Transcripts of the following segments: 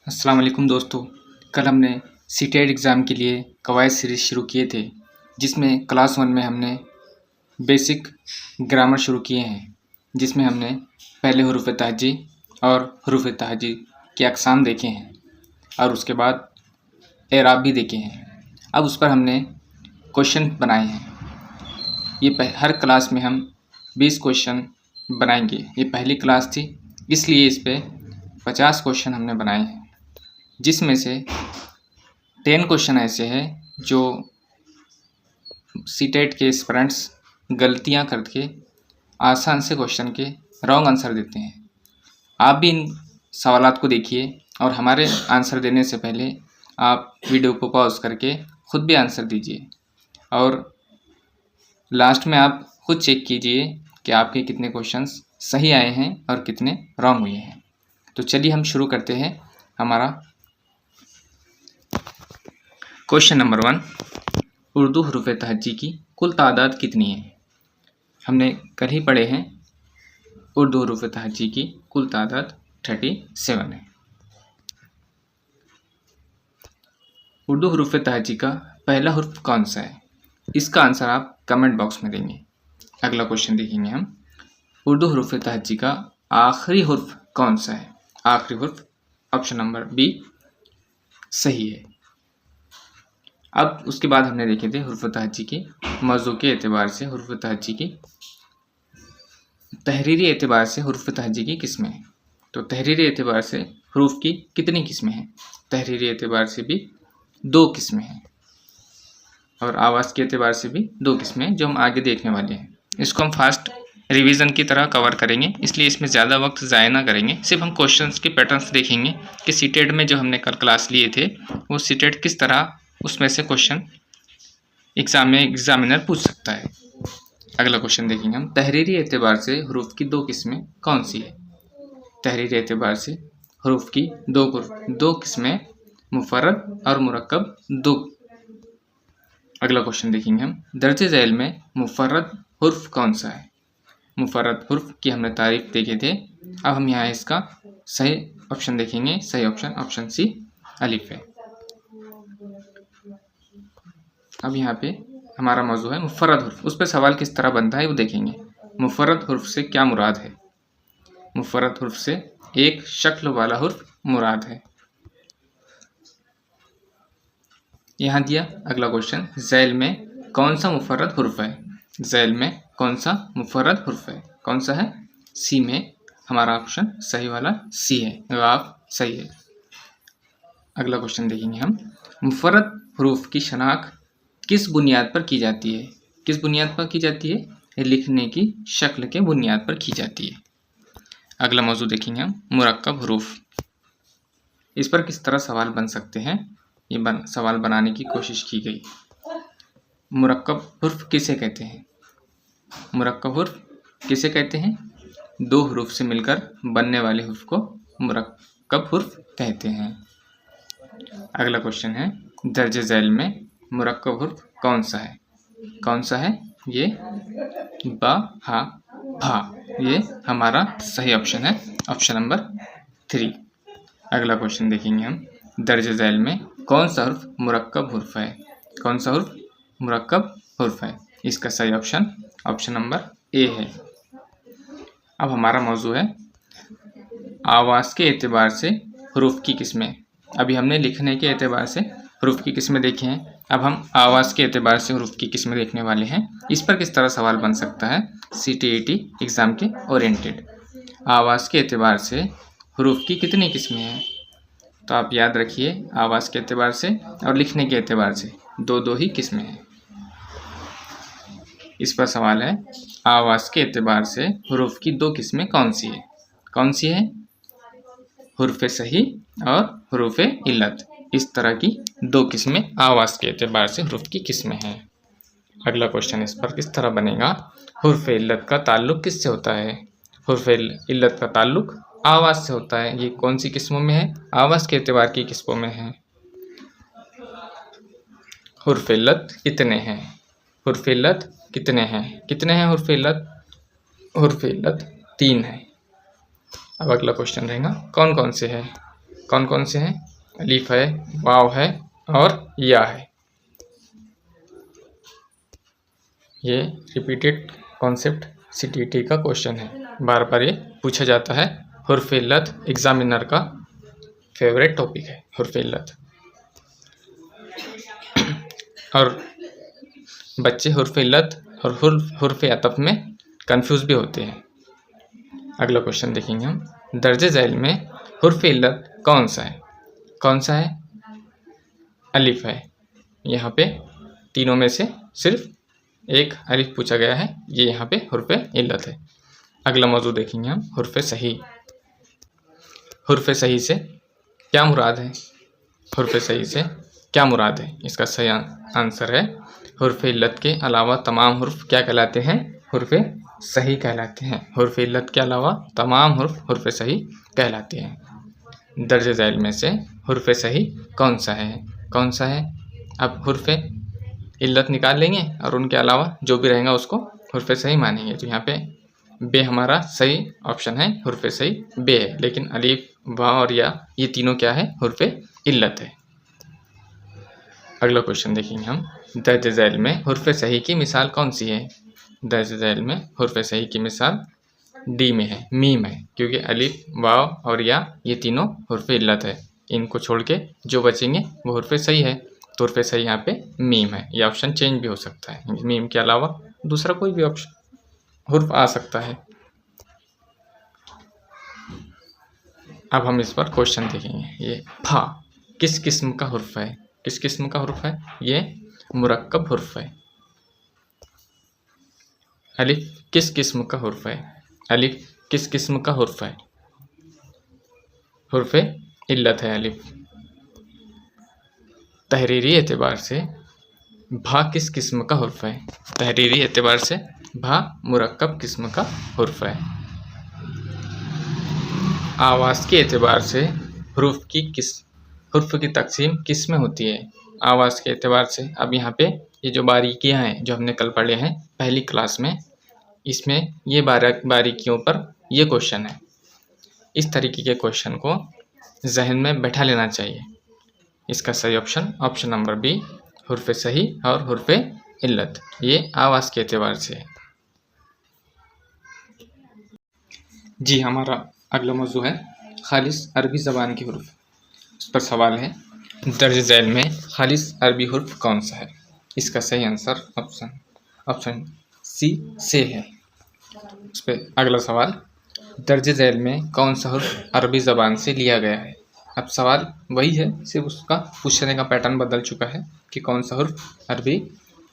अस्सलाम वालेकुम दोस्तों। कल हमने सीटेट एग्ज़ाम के लिए कवायद सीरीज़ शुरू किए थे, जिसमें क्लास 1 में हमने बेसिक ग्रामर शुरू किए हैं, जिसमें हमने पहले हुरूफ़ तहज्जी और हुरूफ़ तहज्जी के अक़साम देखे हैं और उसके बाद एराब भी देखे हैं। अब उस पर हमने क्वेश्चन बनाए हैं। ये हर क्लास में हम 20 क्वेश्चन बनाएंगे। ये पहली क्लास थी, इसलिए इस पे 50 क्वेश्चन हमने बनाए हैं, जिसमें से 10 क्वेश्चन ऐसे हैं जो सीटेट के एस्पिरेंट्स गलतियां करके आसान से क्वेश्चन के रॉन्ग आंसर देते हैं। आप भी इन सवालात को देखिए और हमारे आंसर देने से पहले आप वीडियो को पॉज करके ख़ुद भी आंसर दीजिए और लास्ट में आप खुद चेक कीजिए कि आपके कितने क्वेश्चंस सही आए हैं और कितने रॉन्ग हुए हैं। तो चलिए हम शुरू करते हैं हमारा क्वेश्चन नंबर 1। उर्दू हुरूफ़ तहज्जी की कुल तादाद कितनी है? हमने कल ही पढ़े हैं उर्दू हुरूफ़ तहज्जी की कुल तादाद 37 है। उर्दू हुरूफ़ तहज्जी का पहला हुर्फ कौन सा है? इसका आंसर आप कमेंट बॉक्स में देंगे। अगला क्वेश्चन देखेंगे हम, उर्दू हुरूफ़ तहज्जी का आखिरी हुर्फ कौन सा है? आखिरी हुर्फ ऑप्शन नंबर बी सही है। अब उसके बाद हमने देखे थे हुरूफ़ तहज्जी के मौज़ू के एतबार से हुरूफ़ तहज्जी की तहरीरी एतबार से हुरूफ़ तहज्जी की किस्में हैं। तो तहरीरी एतबार से हुरूफ़ की कितनी किस्में हैं? तहरीरी एतबार से भी 2 किस्में हैं और आवाज़ के एतबार से भी 2 किस्में हैं, जो हम आगे देखने वाले हैं। इसको हम फास्ट रिवीजन की तरह कवर करेंगे, इसलिए इसमें ज़्यादा वक्त ज़ाया ना करेंगे। सिर्फ हम क्वेश्चंस के पैटर्न्स देखेंगे कि सीटेट में जो हमने कल क्लास लिए थे वो सीटेट किस तरह उसमें से क्वेश्चन एग्ज़ाम में एग्जामिनर पूछ सकता है। अगला क्वेश्चन देखेंगे हम, तहरीरी एतबार से हुरूफ़ की 2 किस्में कौन सी है? तहरीरी एतबार से हुरूफ़ की 2 किस्में मुफ़र्रद और मुरक्कब 2। अगला क्वेश्चन देखेंगे हम, दर्जे झैल में मुफ़र्रद हुर्फ कौन सा है? मुफ़र्रद हुर्फ की हमने तारीफ देखे थे। अब हम यहाँ इसका सही ऑप्शन देखेंगे। सही ऑप्शन सी अलिफ है। अब यहाँ पे हमारा मौजू है मुफ़र्रद हुर्फ। उस पर सवाल किस तरह बनता है वो देखेंगे। मुफ़र्रद हुर्फ से क्या मुराद है? मुफ़र्रद हुर्फ से एक शक्ल वाला हुर्फ मुराद है। यहाँ दिया अगला क्वेश्चन, झैल में कौन सा मुफ़र्रद हुर्फ है? झैल में कौन सा मुफ़र्रद हुर्फ है? कौन सा है? सी में हमारा ऑप्शन सही वाला सी है, जवाब सही है। अगला क्वेश्चन देखेंगे हम, मुफ़र्रद हुरूफ़ की शनाख्त किस बुनियाद पर की जाती है? किस बुनियाद पर की जाती है? लिखने की शक्ल के बुनियाद पर की जाती है। अगला मौजू देखेंगे हम, मुरक्कब हुरूफ़। इस पर किस तरह सवाल बन सकते हैं, ये सवाल बनाने की कोशिश की गई। मुरक्कब हुर्फ किसे कहते हैं? मुरक्कब हुर्फ किसे कहते हैं? 2 हुरूफ से मिलकर बनने वाले हुर्फ को मुरक्कब हुर्फ कहते हैं। अगला क्वेश्चन है, दर्जे झैल में मुरक्कब हुर्फ कौन सा है? कौन सा है? ये बा हा भा, ये हमारा सही ऑप्शन है, ऑप्शन नंबर 3। अगला क्वेश्चन देखेंगे हम, दर्जे झैल में कौन सा हुर्फ मुरक्कब हुर्फ है? कौन सा हुर्फ मुरक्कब हुर्फ है? इसका सही ऑप्शन नंबर ए है। अब हमारा मौजू है आवाज़ के एतबार से हुरूफ की किस्में। अभी हमने लिखने के एतबार से हुरूफ की किस्में देखे हैं, अब हम आवाज़ के एतबार से हुरूफ की किस्में देखने वाले हैं। इस पर किस तरह सवाल बन सकता है सीटीईटी एग्ज़ाम के ओरिएंटेड। आवाज़ के एतबार से हुरूफ की कितनी किस्में हैं? तो आप याद रखिए, आवाज़ के एतबार से और लिखने के एतबार से 2 ही किस्में हैं। इस पर सवाल है, आवाज़ के एतबार से हुरूफ की 2 किस्में कौन सी है? कौन सी है? हुर्फ़ सही और हुरूफ़ इल्लत। इस तरह की 2 किस्में आवाज़ के एतबार से हुरूफ की किस्में हैं। अगला क्वेश्चन इस पर किस तरह बनेगा, हुर्फ़ इल्लत का ताल्लुक़ किससे होता है? हुर्फ़ इल्लत का ताल्लुक़ आवाज़ से होता है। ये कौन सी किस्मों में है? आवाज़ के एतबार की किस्मों में है। हुर्फ़ इल्लत कितने हैं? हुर्फ़ इल्लत कितने हैं? कितने हैं हुर्फ़ इल्लत? हुर्फ़ इल्लत 3 है। अब अगला क्वेश्चन रहेगा, कौन कौन से हैं? कौन कौन से हैं? अलिफ है, वाव है और या है। ये रिपीटेड कॉन्सेप्ट सीटीटी का क्वेश्चन है, बार बार ये पूछा जाता है। हुर्फ इल्लत एग्जामिनर का फेवरेट टॉपिक है, हुर्फ इल्लत। और बच्चे हुर्फ इल्लत और हुर्फ अतफ में कंफ्यूज भी होते हैं। अगला क्वेश्चन देखेंगे हम। दर्जे झैल में हुर्फ इल्लत कौन सा है? कौन सा है? अलिफ है। यहाँ पे तीनों में से सिर्फ एक अलिफ पूछा गया है, ये यहाँ पे हुर्फ इल्लत है। अगला मौजूद देखेंगे हम, हुर्फ सही। हुर्फ सही से क्या मुराद है? हुर्फ सही से क्या मुराद है? इसका सही आंसर है, हुर्फ इल्लत के अलावा तमाम हुर्फ क्या कहलाते हैं? हुर्फ सही कहलाते हैं। हुर्फ इल्लत के अलावा तमाम हुर्फ सही कहलाते हैं। दर्ज झैल में से हुर्फ सही कौन सा है? कौन सा है? अब हुर्फ इल्लत निकाल लेंगे और उनके अलावा जो भी रहेगा उसको हुर्फ सही मानेंगे। तो यहाँ पे बे हमारा सही ऑप्शन है, हुर्फ सही बे है। लेकिन अलीफ, वाव और या ये तीनों क्या है? हुर्फ इल्लत है। अगला क्वेश्चन देखेंगे हम। दर्ज झैल में हुर्फ सही की मिसाल कौन सी है? दर्ज झैल में हुर्फ सही की मिसाल डी में है, मीम है, क्योंकि अलिफ, वाव और या ये तीनों हुर्फ इल्लत है। इनको छोड़ के जो बचेंगे वो हुर्फ सही है। तो हुर्फ सही यहाँ पे मीम है। ये ऑप्शन चेंज भी हो सकता है, मीम के अलावा दूसरा कोई भी ऑप्शन हुर्फ आ सकता है। अब हम इस पर क्वेश्चन देखेंगे। ये फा किस किस्म का हुर्फ है? किस किस्म का हुर्फ है? ये मुरक्कब हुर्फ है। अलिफ किस किस्म का हुर्फ है? अलिफ किस किस्म का हुर्फ है? हुर्फ इल्लत है अलिफ। तहरीरी एतबार से भा किस किस्म का हुर्फ है? तहरीरी एतबार से भा मुरक्कब किस्म का हुर्फ है। आवाज़ के एतबार से हुर्फ की तकसीम किस में होती है? आवाज़ के एतबार से। अब यहाँ पे ये जो बारीकियाँ हैं जो हमने कल पढ़े हैं पहली क्लास में, इसमें ये बारीकियों पर ये क्वेश्चन है। इस तरीके के क्वेश्चन को जहन में बैठा लेना चाहिए। इसका सही ऑप्शन नंबर बी, हुर्फ सही और हुर्फ इल्लत, ये आवाज़ के एतबार से है। जी, हमारा अगला मौजू है खालिस अरबी ज़बान के हुर्फ। इस पर सवाल है, दर्ज झैल में खालिस अरबी हुर्फ कौन सा है? इसका सही आंसर ऑप्शन सी से है। उस पर अगला सवाल, दर्ज झैल में कौन सा हुर्फ अरबी ज़बान से लिया गया है? अब सवाल वही है, सिर्फ उसका पूछने का पैटर्न बदल चुका है कि कौन सा हुर्फ अरबी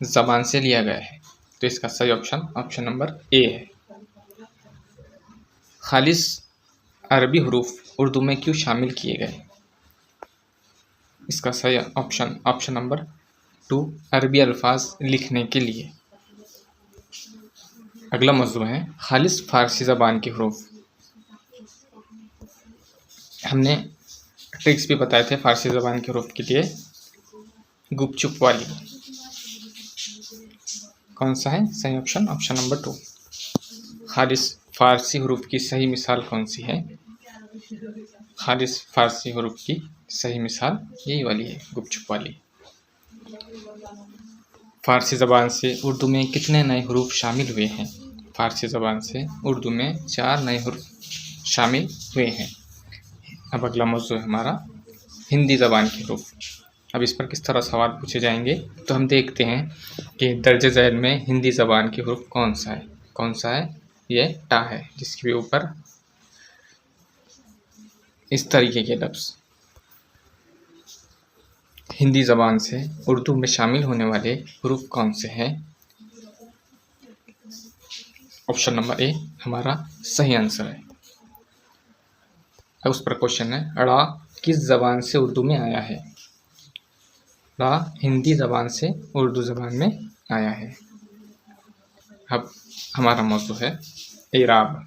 ज़बान से लिया गया है। तो इसका सही ऑप्शन नंबर ए है। खालिस अरबी हुरूफ उर्दू में क्यों शामिल किए गए? इसका सही ऑप्शन नंबर 2, अरबी अल्फाज लिखने के लिए। अगला मौजू है खालिस फ़ारसी ज़बान के हुरूफ। हमने ट्रिक्स भी बताए थे फ़ारसी ज़बान के हुरूफ के लिए। गुपचुप वाली कौन सा है? सही ऑप्शन नंबर 2। खालिस फ़ारसी हुरूफ की सही मिसाल कौन सी है? खालिस फ़ारसी हुरूफ की सही मिसाल यही वाली है, गुपचुप वाली। फ़ारसी ज़बान से उर्दू में कितने नए हुरूफ शामिल हुए हैं? फ़ारसी ज़बान से उर्दू में 4 नए हुरूफ शामिल हुए हैं। अब अगला मौजू है हमारा हिंदी ज़बान के हुरूफ। अब इस पर किस तरह सवाल पूछे जाएंगे, तो हम देखते हैं कि दर्ज झैल में हिंदी ज़बान के हुरूफ कौन सा है? कौन सा है? ये टा है, जिसके ऊपर इस तरीके के लफ्ज़। हिंदी ज़बान से उर्दू में शामिल होने वाले हुरूफ कौन से हैं? ऑप्शन नंबर ए हमारा सही आंसर है। अब उस पर क्वेश्चन है, ड़ा किस ज़बान से उर्दू में आया है? ड़ा हिंदी ज़बान से उर्दू ज़बान में आया है। अब हमारा मौजू है एराब।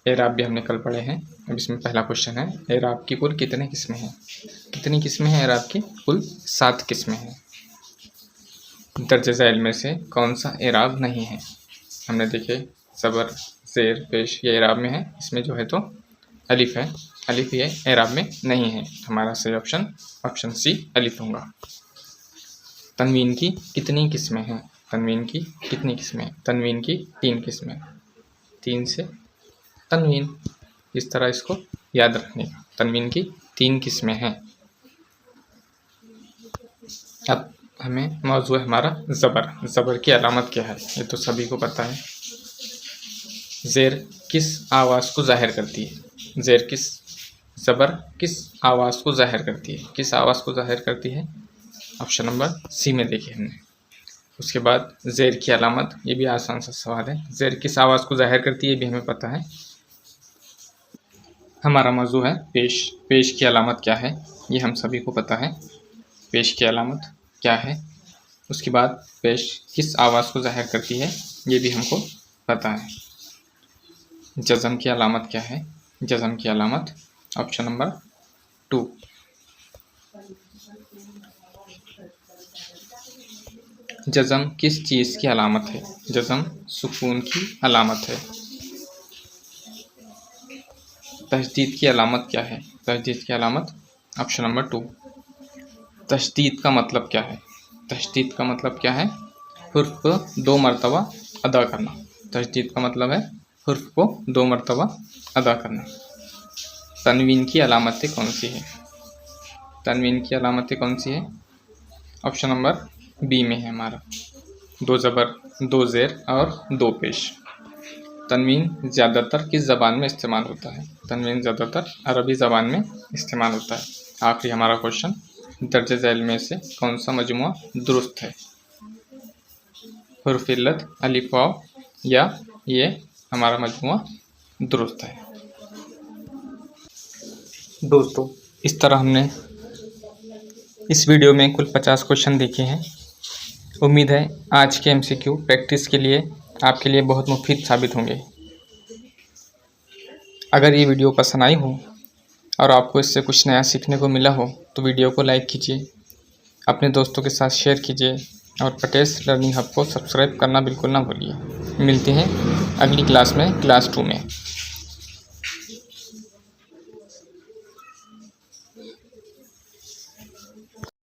एराब भी हमने कल पढ़े हैं। अब इसमें पहला क्वेश्चन है, एराब की कुल कितने किस्में हैं? कितनी किस्में हैं एराब की? कुल 7 किस्में हैं। दर्ज झैल में से कौन सा एराब नहीं है? हमने देखे ज़बर, ज़ेर, पेश ये एराब में है। इसमें जो है तो अलिफ है, अलिफ ये एराब में नहीं है। हमारा सही ऑप्शन सी अलिफ होगा। तनवीन की कितनी किस्में हैं? तनवीन की कितनी किस्में? तनवीन की 3 किस्में। 3 से तनवीन, इस तरह इसको याद रखने का। तनवीन की 3 किस्में हैं। अब हमें मौजू है हमारा ज़बर। ज़बर की अलामत क्या है? ये तो सभी को पता है। ज़ेर किस आवाज़ को ज़ाहिर करती है? ज़बर किस आवाज़ को ज़ाहिर करती है? किस आवाज़ को ज़ाहिर करती है? ऑप्शन नंबर सी में देखिए हमने। उसके बाद ज़ेर की अलामत, ये भी आसान सा सवाल है। ज़ेर किस आवाज़ को ज़ाहिर करती है, ये भी हमें पता है। हमारा मौजू है पेश। पेश की अलामत क्या है? ये हम सभी को पता है। पेश की अलामत क्या है? उसके बाद पेश किस आवाज़ को ज़ाहिर करती है, ये भी हमको पता है। जज़म की अलामत क्या है? जज़म की अलामत ऑप्शन नंबर 2। जज़म किस चीज़ की अलामत है? जज़म सुकून की अलामत है। तशदीद की अलामत क्या है? तशदीद की अलामत ऑप्शन नंबर 2। तशदीद का मतलब क्या है? तशदीद का मतलब क्या है? हुर्फ को 2 मरतबा अदा करना। तशदीद का मतलब है हुर्फ को 2 मरतबा अदा करना। तनवीन की अलामतें कौन सी है? तनवीन की अलामतें कौन सी है? ऑप्शन नंबर बी में है हमारा। 2 ज़बर, 2 ज़ेर और 2 पेश। तनवीन ज़्यादातर किस ज़बान में इस्तेमाल होता है? तनवीन ज़्यादातर अरबी ज़बान में इस्तेमाल होता है। आखिरी हमारा क्वेश्चन, दर्ज झैल में से कौन सा मजमुआ दुरुस्त है? हुर्फ इल्लत, अलिफ वाव, या ये हमारा मजमुआ दुरुस्त है। दोस्तों, इस तरह हमने इस वीडियो में कुल 50 क्वेश्चन देखे हैं। उम्मीद है आज के MCQ प्रैक्टिस के लिए आपके लिए बहुत मुफीद साबित होंगे। अगर ये वीडियो पसंद आई हो और आपको इससे कुछ नया सीखने को मिला हो तो वीडियो को लाइक कीजिए, अपने दोस्तों के साथ शेयर कीजिए और पटेल्स लर्निंग हब को सब्सक्राइब करना बिल्कुल ना भूलिए। मिलते हैं अगली क्लास में, क्लास 2 में।